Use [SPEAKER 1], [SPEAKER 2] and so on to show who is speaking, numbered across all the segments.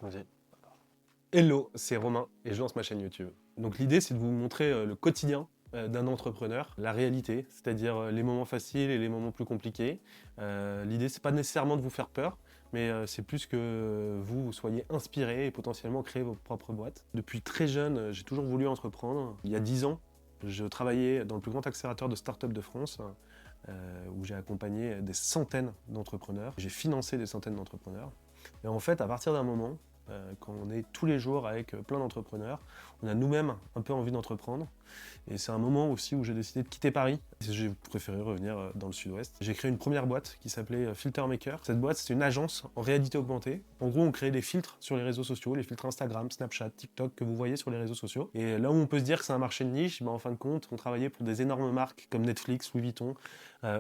[SPEAKER 1] me dis. Hello, c'est Romain et je lance ma chaîne YouTube. Donc l'idée, c'est de vous montrer le quotidien d'un entrepreneur, la réalité, c'est-à-dire les moments faciles et les moments plus compliqués. L'idée, c'est pas nécessairement de vous faire peur, mais c'est plus que vous soyez inspiré et potentiellement créer vos propres boîtes. Depuis très jeune, j'ai toujours voulu entreprendre. Il y a 10 ans, je travaillais dans le plus grand accélérateur de start-up de France, où j'ai accompagné des centaines d'entrepreneurs. J'ai financé des centaines d'entrepreneurs. Et en fait, à partir d'un moment, quand on est tous les jours avec plein d'entrepreneurs, on a nous-mêmes un peu envie d'entreprendre. Et c'est un moment aussi où j'ai décidé de quitter Paris. J'ai préféré revenir dans le sud-ouest. J'ai créé une première boîte qui s'appelait Filter Maker. Cette boîte, c'est une agence en réalité augmentée. En gros, on crée des filtres sur les réseaux sociaux, les filtres Instagram, Snapchat, TikTok que vous voyez sur les réseaux sociaux. Et là où on peut se dire que c'est un marché de niche, en fin de compte, on travaillait pour des énormes marques comme Netflix, Louis Vuitton,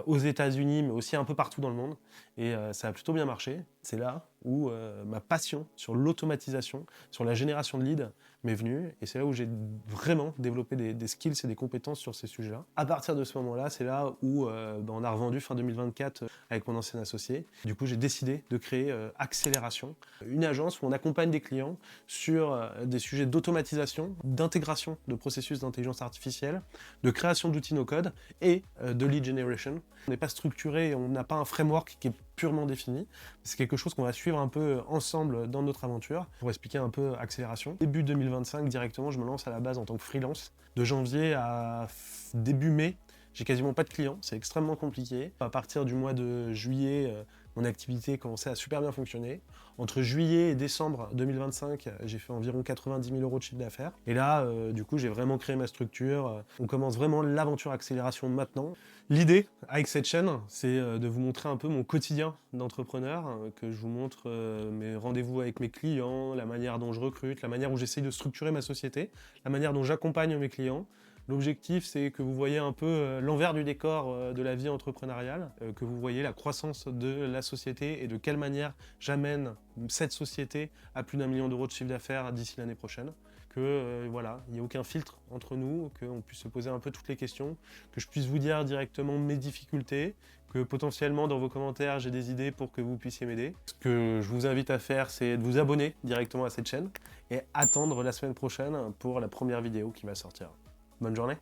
[SPEAKER 1] aux États-Unis, mais aussi un peu partout dans le monde. Et ça a plutôt bien marché. C'est là où ma passion sur l'automatisation, sur la génération de leads m'est venue. Et c'est là où j'ai vraiment développé des skills et des compétences sur ces sujets-là. À partir de ce moment-là, c'est là où on a revendu fin 2024 avec mon ancien associé. Du coup, j'ai décidé de créer Accélération, une agence où on accompagne des clients sur des sujets d'automatisation, d'intégration de processus d'intelligence artificielle, de création d'outils no-code et de lead generation. On n'est pas structuré, on n'a pas un framework qui est purement défini. C'est quelque chose qu'on va suivre un peu ensemble dans notre aventure pour expliquer un peu Accélération. Début 2025, directement, je me lance à la base en tant que freelance. De janvier à début mai, j'ai quasiment pas de clients, c'est extrêmement compliqué. À partir du mois de juillet, mon activité commençait à super bien fonctionner. Entre juillet et décembre 2025, j'ai fait environ 90 000 € de chiffre d'affaires. Et là, du coup, j'ai vraiment créé ma structure. On commence vraiment l'aventure Accélération maintenant. L'idée avec cette chaîne, c'est de vous montrer un peu mon quotidien d'entrepreneur, que je vous montre mes rendez-vous avec mes clients, la manière dont je recrute, la manière où j'essaye de structurer ma société, la manière dont j'accompagne mes clients. L'objectif, c'est que vous voyez un peu l'envers du décor de la vie entrepreneuriale, que vous voyez la croissance de la société et de quelle manière j'amène cette société à plus d'1 million d'euros de chiffre d'affaires d'ici l'année prochaine. Que voilà, il n'y ait aucun filtre entre nous, qu'on puisse se poser un peu toutes les questions, que je puisse vous dire directement mes difficultés, que potentiellement dans vos commentaires j'ai des idées pour que vous puissiez m'aider. Ce que je vous invite à faire, c'est de vous abonner directement à cette chaîne et attendre la semaine prochaine pour la première vidéo qui va sortir. Bonne journée!